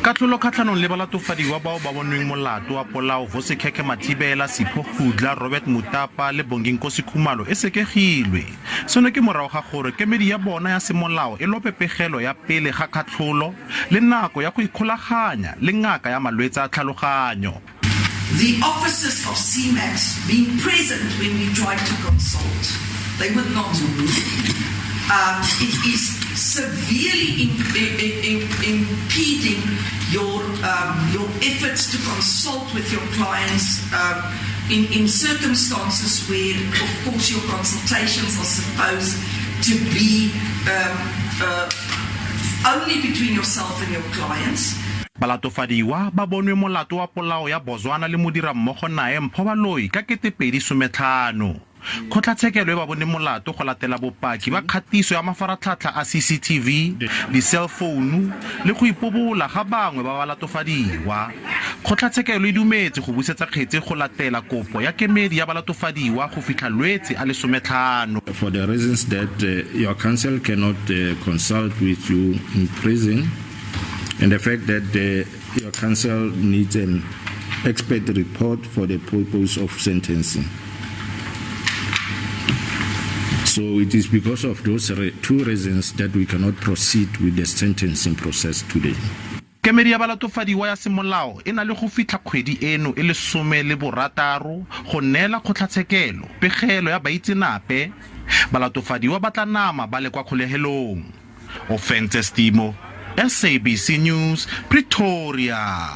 Kahlolo kgatlhanong le balatofadiwa bao ba bonweng molato wa polao Vusikheke Mathibela, Sipho Khudla, Robert Mutapa le Bonginkosi Khumalo e sekegilwe. Seno ke morago ga gore kemedi ya bona ya semolao e lope pegelo ya pele ga kahlolo le nako ya go ikgolaganya le nyaka ya malwetse a tlhaloganyo. The officers of CMAX being present when we tried to consult, they would not move. It is severely impeding your efforts to consult with your clients in circumstances where, of course, your consultations are supposed to be only between yourself and your clients. Balatofadiwa ba bonwe molato wa polao ya Bozwana le modira mmogo nae Mpho Baloi ka 2015. Kgotlatshekelo e ba bone molato go latela bopaki ba kgatiso ya mafaratlhatlha a CCTV, di-cellphone le go ipobola ga bangwe ba balatofadiwa. Kgotlatshekelo e dumetse go busetsa kgetse go latela kopo ya kemedi ya balatofadiwa go fitlha Lwetse a le 15. For the reasons that your counsel cannot consult with you in prison, and the fact that your counsel needs an expert report for the purpose of sentencing. So it is because of those two reasons that we cannot proceed with the sentencing process today. Kemedi ya balatofadiwa ya semolao e na le go fitlha kgwedi eno e le 16 go neela kgotlatshekelo pegelo ya baitsenape. Balatofadiwa ba tla nama ba le kwa kgolegelong. Offense Timo, SABC News, Pretoria.